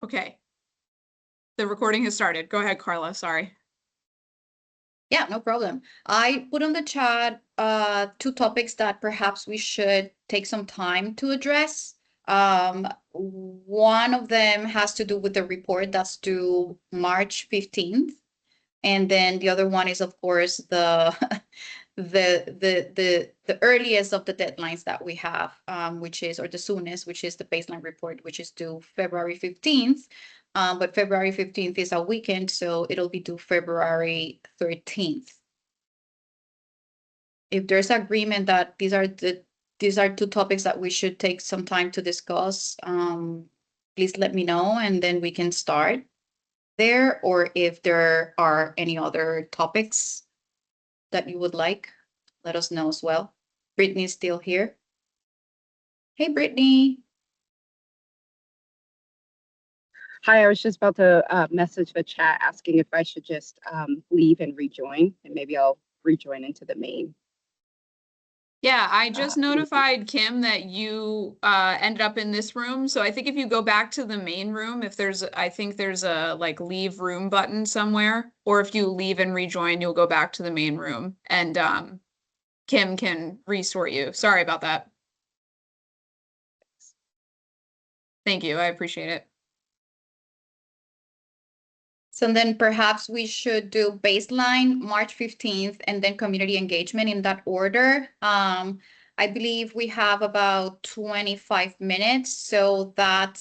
Okay. The recording has started. Go ahead, Carla. Sorry. Yeah, no problem. I put on the chat two topics that perhaps we should take some time to address. One of them has to do with the report that's due March 15th. And then the other one is, of course, the the earliest of the deadlines that we have, which is, or the soonest, which is the baseline report, which is due February 15th. But February 15th is a weekend, so it'll be due February 13th. If there's agreement that these are two topics that we should take some time to discuss, please let me know and then we can start there, or if there are any other topics that you would like, let us know as well. Brittany's still here. Hey, Brittany. Hi, I was just about to message the chat asking if I should just leave and rejoin, and maybe I'll rejoin into the main. Yeah, I just notified Kim that you ended up in this room. So I think if you go back to the main room, I think there's a like leave room button somewhere, or if you leave and rejoin, you'll go back to the main room and Kim can restore you. Sorry about that. Thank you. I appreciate it. So then perhaps we should do baseline March 15th and then community engagement in that order. I believe we have about 25 minutes. So that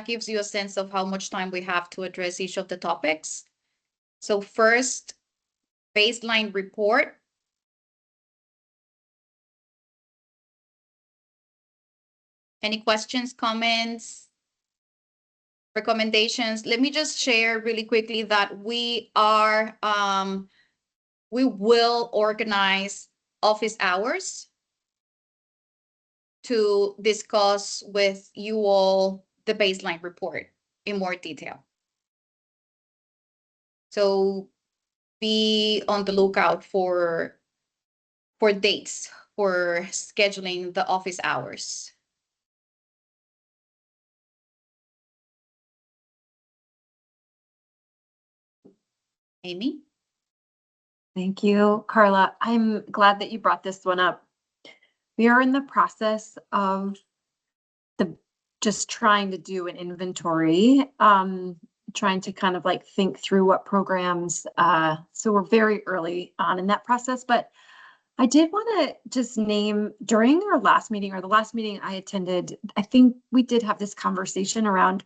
gives you a sense of how much time we have to address each of the topics. So first, baseline report. Any questions, comments, recommendations? Let me just share really quickly that we will organize office hours to discuss with you all the baseline report in more detail. So be on the lookout for dates for scheduling the office hours. Amy? Thank you, Carla. I'm glad that you brought this one up. We are in the process of just trying to do an inventory, trying to kind of like think through what programs. So we're very early on in that process, but I did want to just name during our last meeting or the last meeting I attended, I think we did have this conversation around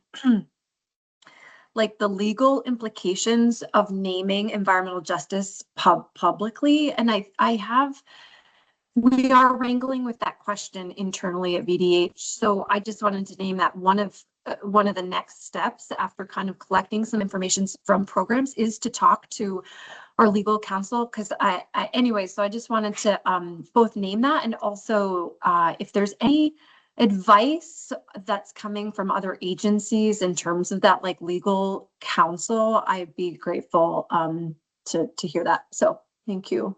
like the legal implications of naming environmental justice publicly. And we are wrangling with that question internally at VDH. So I just wanted to name that one of the next steps after kind of collecting some information from programs is to talk to our legal counsel, because anyway, so I just wanted to both name that and also if there's any advice that's coming from other agencies in terms of that like legal counsel, I'd be grateful to hear that. So thank you.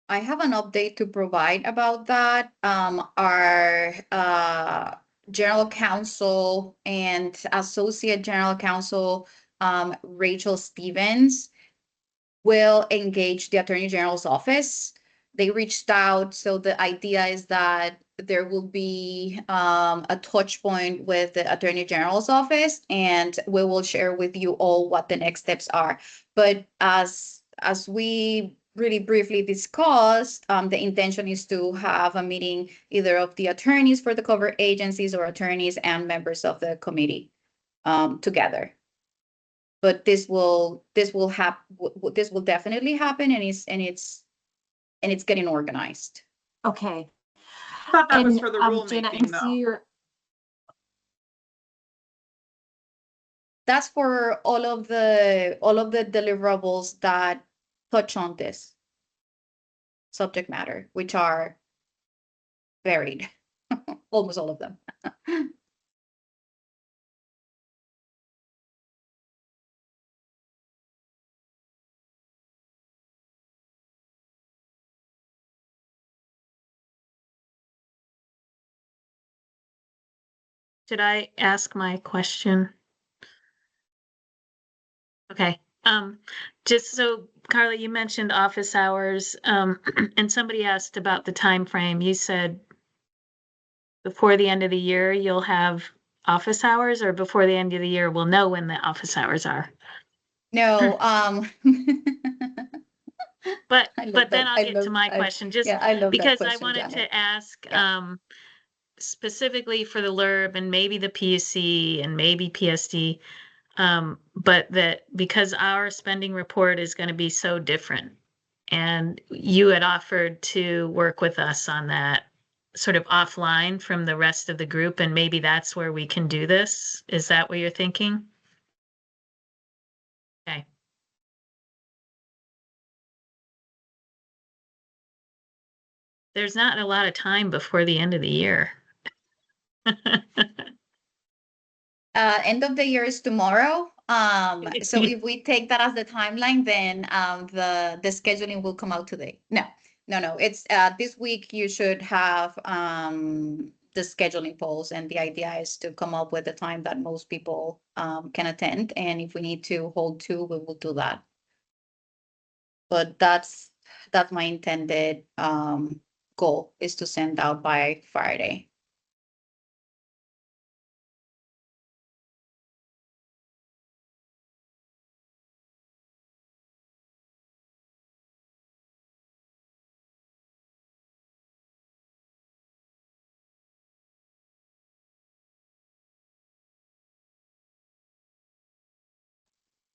I have an update to provide about that. Our general counsel and associate general counsel, Rachel Stevens, will engage the Attorney General's office. They reached out, so the idea is that there will be a touch point with the Attorney General's office, and we will share with you all what the next steps are. But as we really briefly discussed, the intention is to have a meeting either of the attorneys for the covered agencies or attorneys and members of the committee together. But this will definitely happen, and it's getting organized. Okay. I thought that was for the Jenna, rulemaking, though. That's for all of the deliverables that touch on this subject matter, which are varied, almost all of them. Should I ask my question? Okay, just so Carla, you mentioned office hours, and somebody asked about the time frame. You said before the end of the year, you'll have office hours, or before the end of the year, we'll know when the office hours are. No, But I love then that. I'll get to my question, just Yeah, I love that because I question, wanted Janet. to ask, Yeah. specifically for the LURB and maybe the PUC and maybe PSD, but that because our spending report is going to be so different, and you had offered to work with us on that sort of offline from the rest of the group, and maybe that's where we can do this. Is that what you're thinking? Okay. There's not a lot of time before the end of the year. End of the year is tomorrow. So if we take that as the timeline, then the scheduling will come out today. No. It's this week you should have the scheduling polls, and the idea is to come up with a time that most people can attend. And if we need to hold two, we will do that. But that's my intended goal, is to send out by Friday.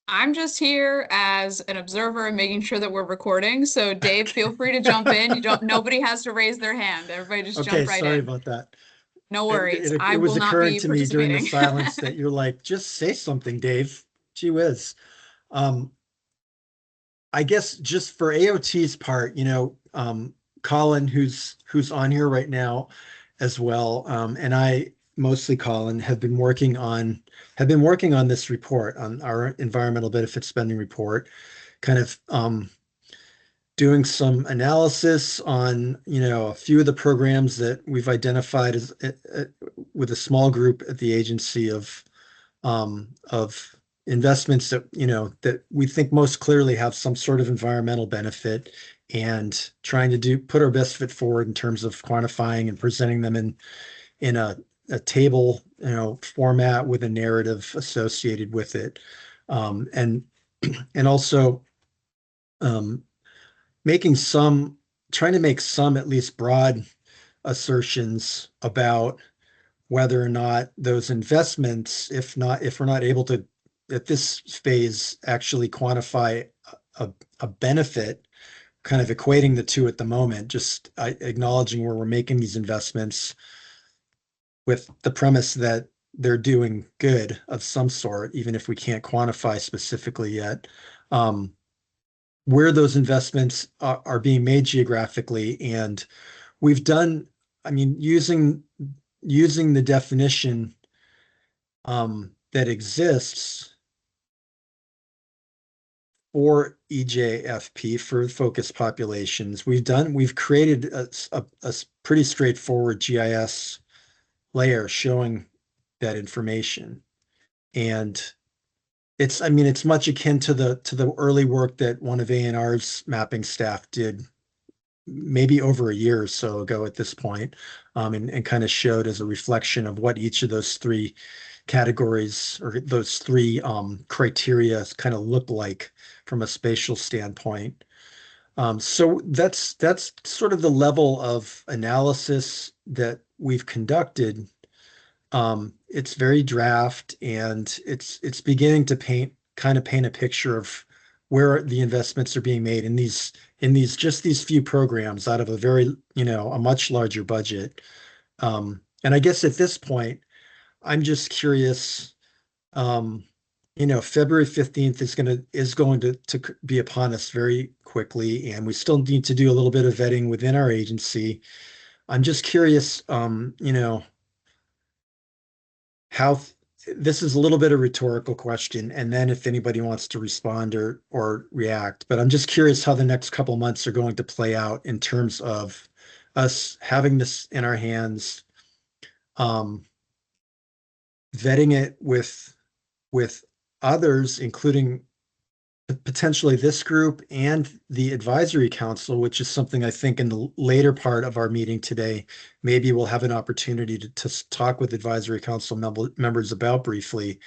I'm just here as an observer and making sure that we're recording. So Dave, feel free to jump in. Nobody has to raise their hand. Everybody just Okay, jump right sorry in. about that. No worries. I It was will not occurring be to me during the participating. silence that you're like, just say something, Dave. Gee whiz. Um, I guess just for AOT's part, Colin, who's on here right now as well, and I, mostly Colin, have been working on this report, on our environmental benefit spending report, kind of doing some analysis on, a few of the programs that we've identified as with a small group at the agency of investments that, that we think most clearly have some sort of environmental benefit, and trying to put our best foot forward in terms of quantifying and presenting them in a table, format with a narrative associated with it. And also, um, trying to make some at least broad assertions about whether or not those investments, if we're not able to at this phase actually quantify a benefit, kind of equating the two at the moment, just acknowledging where we're making these investments with the premise that they're doing good of some sort, even if we can't quantify specifically yet. Where those investments are being made geographically. And we've done, I mean, using the definition that exists for EJFP, for focused populations, we've created a pretty straightforward GIS layer showing that information. And it's much akin to the early work that one of A&R's mapping staff did maybe over a year or so ago at this point, and kind of showed as a reflection of what each of those three categories, or those three criteria, kind of look like from a spatial standpoint. So that's sort of the level of analysis that we've conducted. It's very draft, and it's beginning to paint a picture of where the investments are being made in these few programs out of a much larger budget. And I guess at this point, I'm just curious. February 15th is going to be upon us very quickly, and we still need to do a little bit of vetting within our agency. I'm just curious, how this is a little bit of a rhetorical question, and then if anybody wants to respond or react, but I'm just curious how the next couple months are going to play out in terms of us having this in our hands, um, vetting it with others, including potentially this group and the advisory council, which is something I think in the later part of our meeting today, maybe we'll have an opportunity to talk with advisory council members about briefly,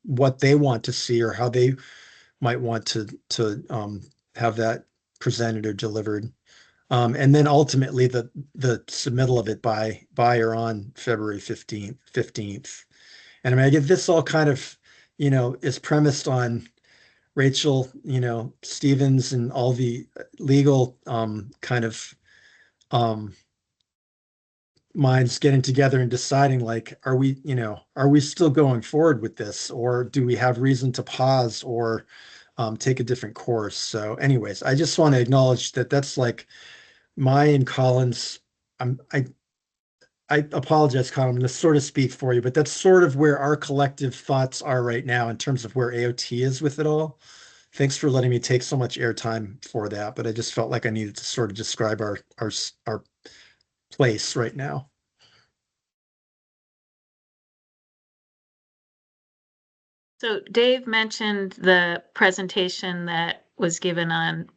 what they want to see or how they might want to have that presented or delivered. And then ultimately the submittal of it by or on February 15th. And I mean, I get this all kind of, is premised on Rachel, Stevens and all the legal kind of minds getting together and deciding like, are we still going forward with this, or do we have reason to pause or take a different course? So anyways, I just want to acknowledge that that's like my and Colin's, I apologize, Colin, I'm going to sort of speak for you, but that's sort of where our collective thoughts are right now in terms of where AOT is with it all. Thanks for letting me take so much airtime for that, but I just felt like I needed to sort of describe our place right now. So Dave mentioned the presentation that was given on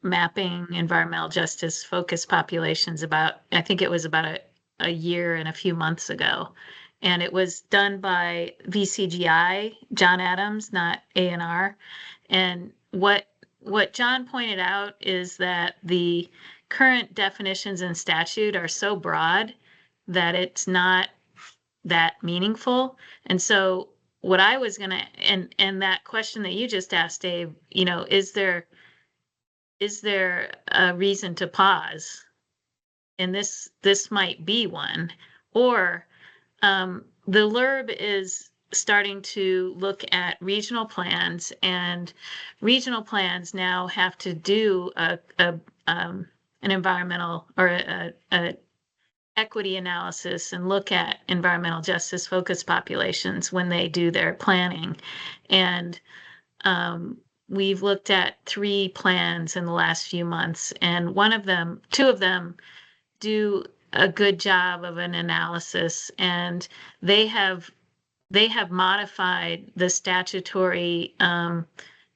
mapping environmental justice focused populations I think it was about a year and a few months ago. And it was done by VCGI, John Adams, not ANR. And what John pointed out is that the current definitions in statute are so broad that it's not that meaningful. And so what I was gonna, and that question that you just asked, Dave, is there a reason to pause? And this might be one. Or the LURB is starting to look at regional plans, and regional plans now have to do an environmental or a equity analysis and look at environmental justice focused populations when they do their planning. And we've looked at 3 plans in the last few months, and 2 of them do a good job of an analysis, and they have modified the statutory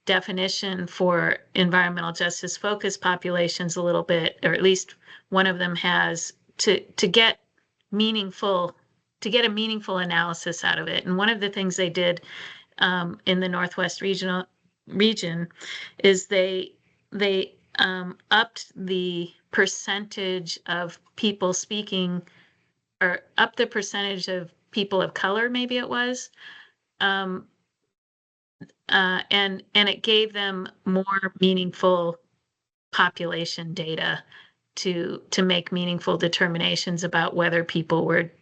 definition for environmental justice focused populations a little bit, or at least one of them has, to get a meaningful analysis out of it. And one of the things they did in the Northwest region is they upped the percentage of people speaking, or upped the percentage of people of color, maybe it was, and it gave them more meaningful population data to make meaningful determinations about whether people were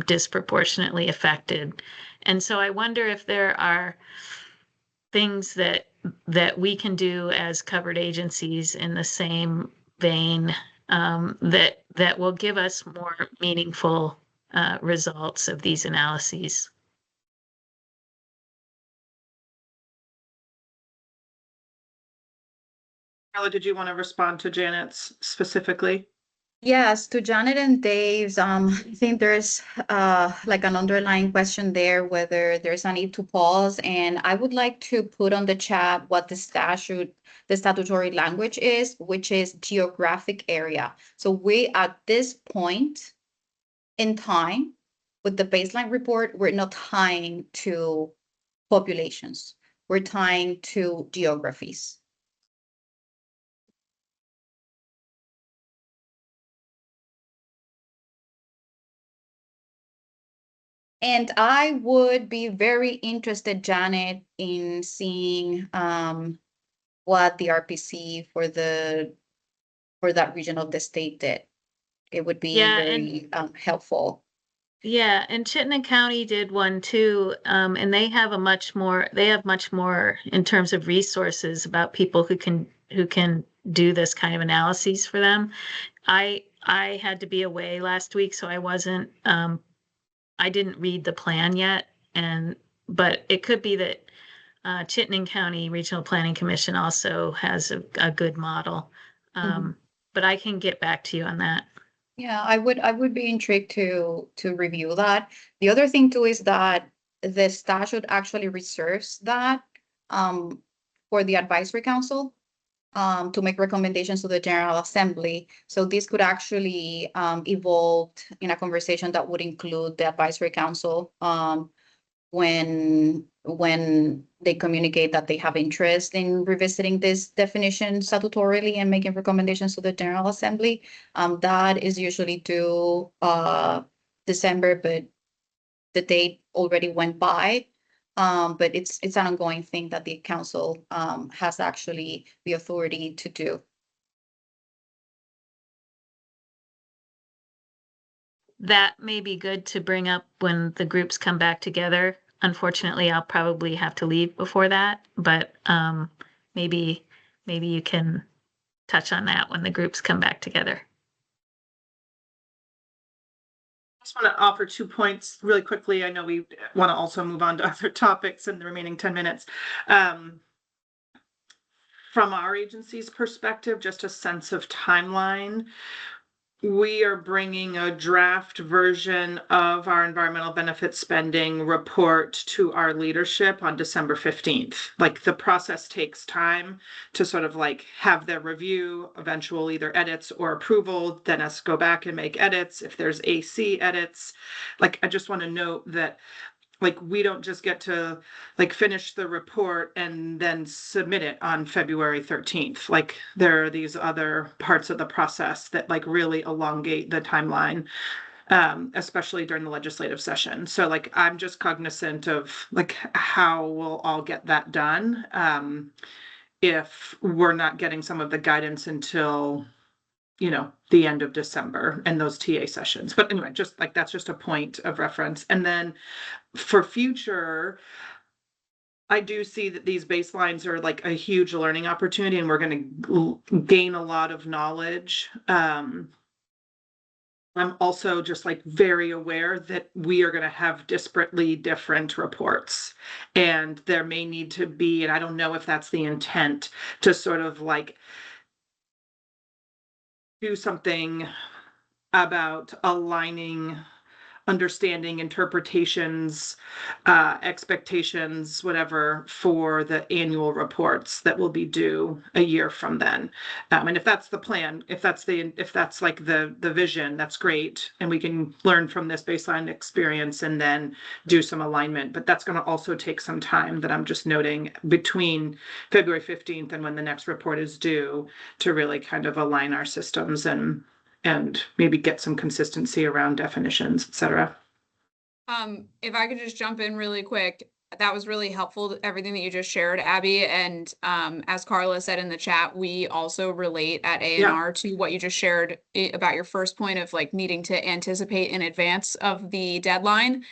disproportionately affected. And so I wonder if there are things that we can do as covered agencies in the same vein, that will give us more meaningful results of these analyses. Carla, did you want to respond to Janet's specifically? Yes, to Janet and Dave's, I think there's like an underlying question there, whether there's a need to pause. And I would like to put on the chat what the statutory language is, which is geographic area. So we, at this point in time, with the baseline report, we're not tying to populations. We're tying to geographies. And I would be very interested, Janet, in seeing what the RPC for that region of the state did. It would be very helpful. Yeah, and Chittenden County did one too, and they have much more in terms of resources about people who can do this kind of analyses for them. I had to be away last week, so I wasn't. I didn't read the plan yet, but it could be that Chittenden County Regional Planning Commission also has a good model. But I can get back to you on that. Yeah, I would be intrigued to review that. The other thing too is that the statute actually reserves that um for the advisory council to make recommendations to the General Assembly. So this could actually evolve in a conversation that would include the advisory council when they communicate that they have interest in revisiting this definition statutorily and making recommendations to the General Assembly. That is usually due December, but the date already went by. But it's an ongoing thing that the council has actually the authority to do. That may be good to bring up when the groups come back together. Unfortunately, I'll probably have to leave before that, but maybe you can touch on that when the groups come back together. I just want to offer 2 points really quickly. I know we want to also move on to other topics in the remaining 10 minutes. From our agency's perspective, just a sense of timeline. We are bringing a draft version of our environmental benefit spending report to our leadership on December 15th. Like the process takes time to sort of like have their review, eventual either edits or approval, then us go back and make edits. If there's AC edits, like I just want to note that like we don't just get to like finish the report and then submit it on February 13th. Like there are these other parts of the process that like really elongate the timeline, especially during the legislative session. So like I'm just cognizant of like how we'll all get that done if we're not getting some of the guidance until the end of December and those TA sessions. But anyway, just like that's just a point of reference. And then for future, I do see that these baselines are like a huge learning opportunity and we're going to gain a lot of knowledge. I'm also just like very aware that we are going to have disparately different reports and there may need to be, and I don't know if that's the intent, to sort of like do something about aligning understanding, interpretations, expectations, whatever, for the annual reports that will be due a year from then. And if that's the plan, if that's like the vision, that's great. And we can learn from this baseline experience and then do some alignment. But that's going to also take some time that I'm just noting between February 15th and when the next report is due to really kind of align our systems and maybe get some consistency around definitions, et cetera. If I could just jump in really quick, that was really helpful, everything that you just shared, Abby. And as Carla said in the chat, we also relate at A&R to what you just shared about your first point of like needing to anticipate in advance of the deadline.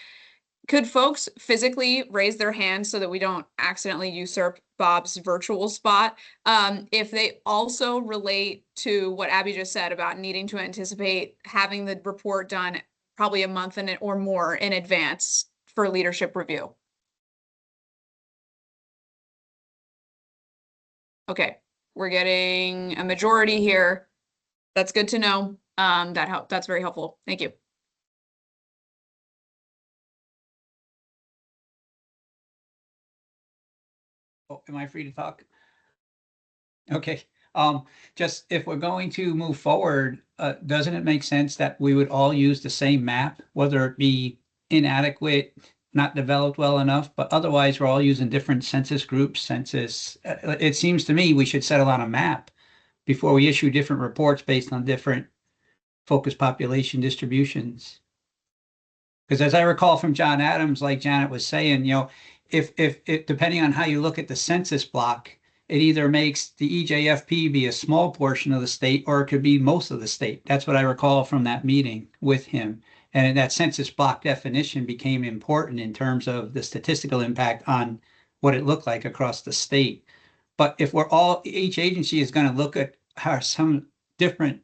Could folks physically raise their hands so that we don't accidentally usurp Bob's virtual spot? If they also relate to what Abby just said about needing to anticipate having the report done probably a month or more in advance for leadership review. Okay, we're getting a majority here. That's good to know. That's very helpful. Thank you. Oh, am I free to talk? Okay. Just if we're going to move forward, doesn't it make sense that we would all use the same map, whether it be inadequate, not developed well enough, but otherwise we're all using different census groups, it seems to me we should settle on a map before we issue different reports based on different focus population distributions. Because as I recall from John Adams, like Janet was saying, if depending on how you look at the census block, it either makes the EJFP be a small portion of the state or it could be most of the state. That's what I recall from that meeting with him. And that census block definition became important in terms of the statistical impact on what it looked like across the state. But if each agency is going to look at how some different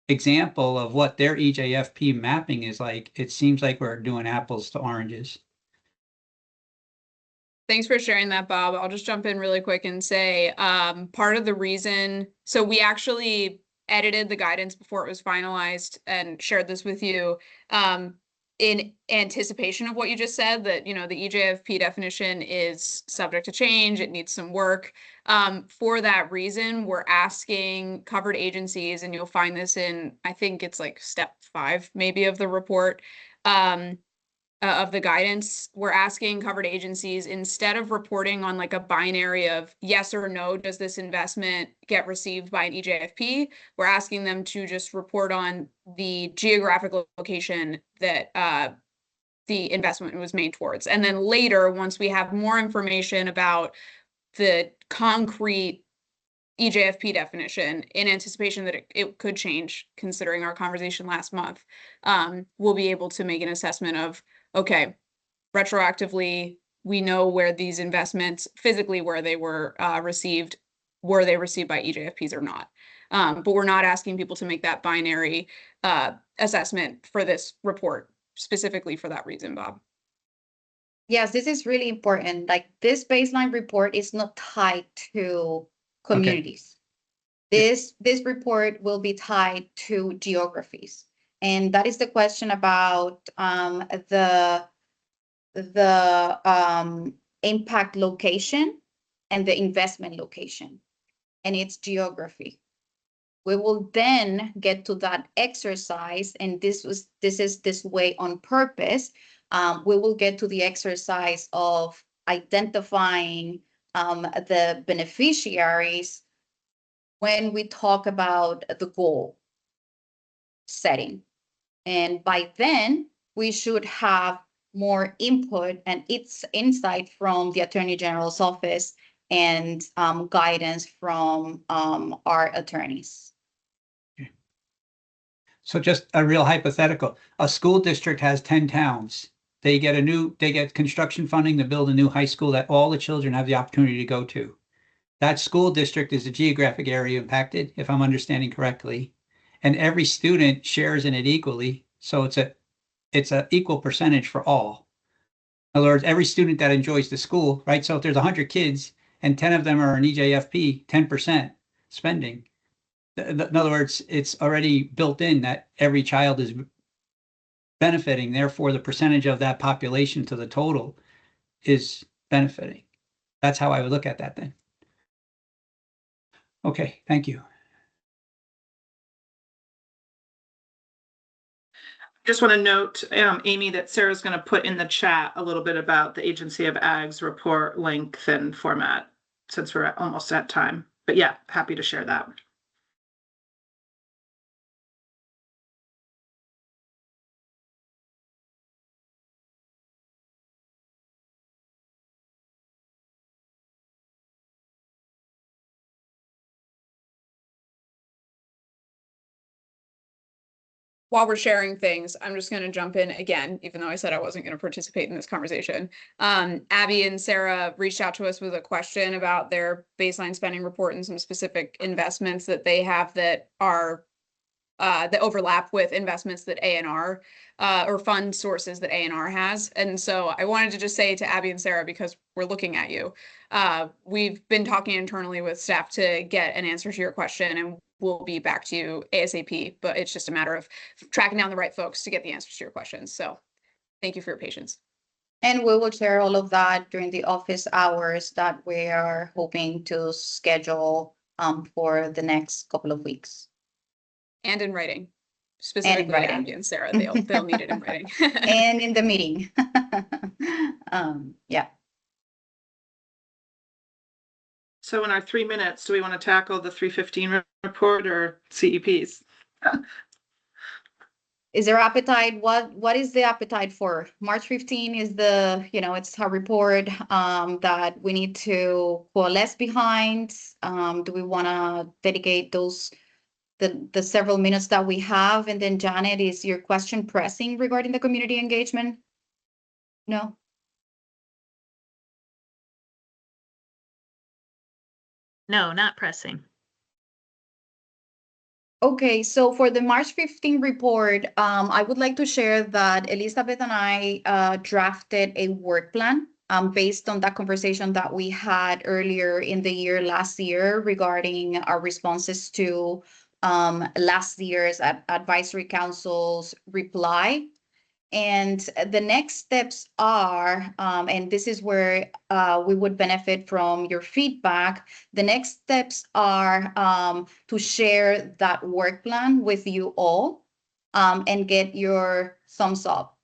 example of what their EJFP mapping is like, it seems like we're doing apples to oranges. Thanks for sharing that, Bob. I'll just jump in really quick and say part of the reason, so we actually edited the guidance before it was finalized and shared this with you in anticipation of what you just said, that, you know, the EJFP definition is subject to change, it needs some work. For that reason, we're asking covered agencies, and you'll find this in, I think it's like step 5 maybe of the report, of the guidance, we're asking covered agencies, instead of reporting on like a binary of yes or no, does this investment get received by an EJFP, we're asking them to just report on the geographic location that the investment was made towards. And then later, once we have more information about the concrete EJFP definition, in anticipation that it could change, considering our conversation last month, we'll be able to make an assessment of, okay, retroactively, we know where these investments, physically where they were received by EJFPs or not. But we're not asking people to make that binary assessment for this report, specifically for that reason, Bob. Yes, this is really important. Like, this baseline report is not tied to communities. This report will be tied to geographies. And that is the question about the impact location and the investment location and its geography. We will then get to that exercise, and this is this way on purpose. We will get to the exercise of identifying the beneficiaries when we talk about the goal setting. And by then, we should have more input and its insight from the Attorney General's office and guidance from our attorneys. So just a real hypothetical, a school district has 10 towns. They get construction funding to build a new high school that all the children have the opportunity to go to. That school district is a geographic area impacted, if I'm understanding correctly, and every student shares in it equally. So it's a equal percentage for all. In other words, every student that enjoys the school, right? So if there's 100 kids and 10 of them are an EJFP, 10% spending. In other words, it's already built in that every child is benefiting. Therefore, the percentage of that population to the total is benefiting. That's how I would look at that then. Okay, thank you. Just want to note, Amy, that Sarah's going to put in the chat a little bit about the Agency of Ag's report length and format, since we're almost at time. But yeah, happy to share that. While we're sharing things, I'm just going to jump in again, even though I said I wasn't going to participate in this conversation. Abby and Sarah reached out to us with a question about their baseline spending report and some specific investments that they have that are that overlap with investments that ANR or fund sources that ANR has. And so I wanted to just say to Abby and Sarah, because we're looking at you, we've been talking internally with staff to get an answer to your question, and we'll be back to you ASAP, but it's just a matter of tracking down the right folks to get the answers to your questions. So thank you for your patience. And we will share all of that during the office hours that we are hoping to schedule for the next couple of weeks. And in writing, specifically Abby and Sarah, they'll need it in writing. And in the meeting. Yeah. So in our 3 minutes, do we want to tackle the 315 report or CEPs? Is there appetite? What is the appetite for? March 15 is it's a report that we need to coalesce behind. Do we want to dedicate the several minutes that we have? And then Janet, is your question pressing regarding the community engagement? No? No, not pressing. Okay, so for the March 15 report, I would like to share that Elizabeth and I drafted a work plan based on that conversation that we had earlier in the year last year regarding our responses to last year's advisory council's reply. And the next steps are, and this is where we would benefit from your feedback. The next steps are to share that work plan with you all and get your thumbs up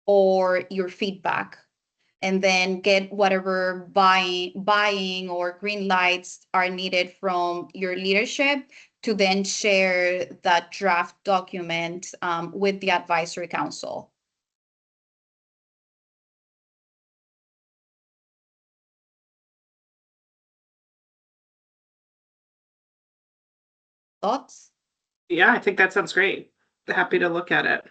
or your feedback, and then get whatever buying or green lights are needed from your leadership to then share that draft document with the advisory council. Thoughts? Yeah, I think that sounds great. Happy to look at it.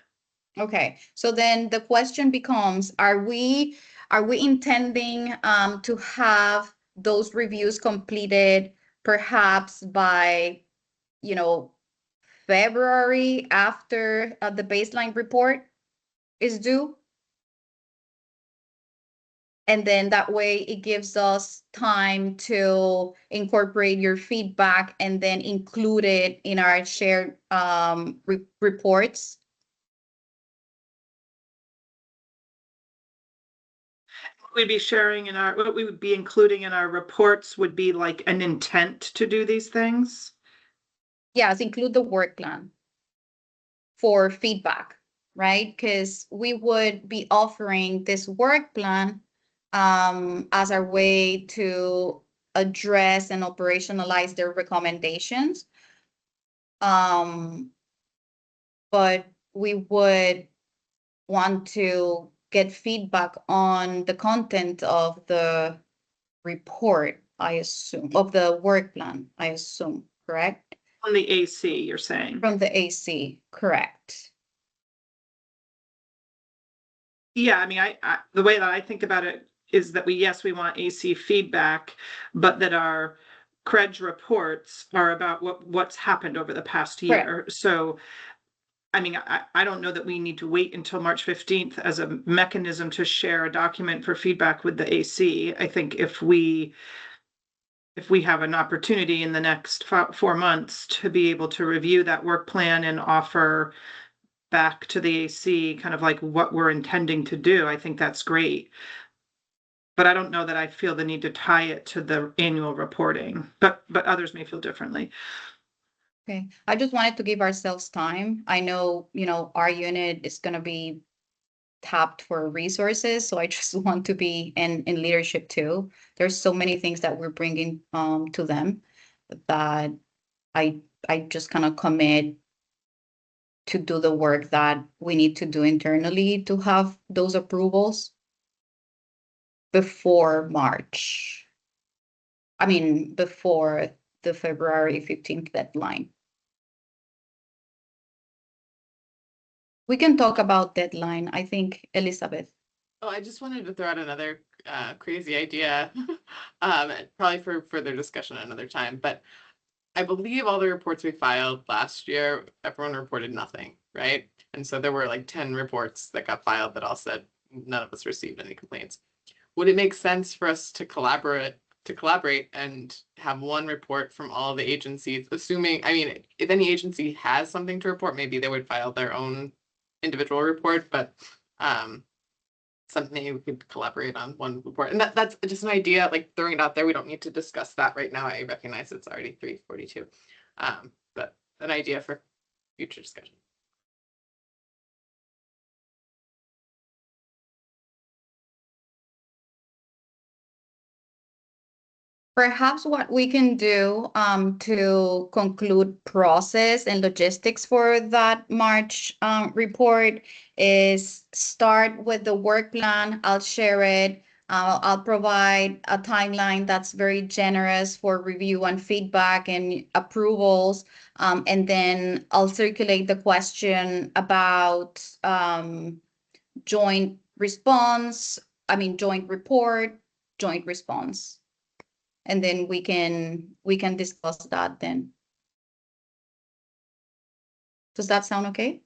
Okay, so then the question becomes, are we intending to have those reviews completed perhaps by, February, after the baseline report is due? And then that way it gives us time to incorporate your feedback and then include it in our shared reports. We'd be sharing what we would be including in our reports would be like an intent to do these things. Yes, include the work plan for feedback, right? Because we would be offering this work plan as our way to address and operationalize their recommendations. But we would want to get feedback on the content of the report, I assume, of the work plan, I assume, correct? On the AC, you're saying? From the AC, correct. Yeah, I mean, the way that I think about it is that we want AC feedback, but that our CREDGE reports are about what's happened over the past year. Correct. So, I mean, I don't know that we need to wait until March 15th as a mechanism to share a document for feedback with the AC. I think if we have an opportunity in the next 4 months to be able to review that work plan and offer back to the AC kind of like what we're intending to do, I think that's great. But I don't know that I feel the need to tie it to the annual reporting, but others may feel differently. Okay, I just wanted to give ourselves time. I know, our unit is going to be tapped for resources, so I just want to be in leadership too. There's so many things that we're bringing to them that I just kind of commit to do the work that we need to do internally to have those approvals before March. I mean, before the February 15th deadline. We can talk about deadline, I think, Elizabeth. Oh, I just wanted to throw out another crazy idea, probably for further discussion another time. But I believe all the reports we filed last year, everyone reported nothing, right? And so there were like 10 reports that got filed that all said none of us received any complaints. Would it make sense for us to collaborate and have one report from all the agencies, assuming, I mean, if any agency has something to report, maybe they would file their own individual report, but something we could collaborate on one report. And that's just an idea, like throwing it out there. We don't need to discuss that right now. I recognize it's already 3:42. But an idea for future discussion. Perhaps what we can do to conclude process and logistics for that March report is start with the work plan. I'll share it. I'll provide a timeline that's very generous for review and feedback and approvals. And then I'll circulate the question about joint report, joint response. And then we can discuss that then. Does that sound okay?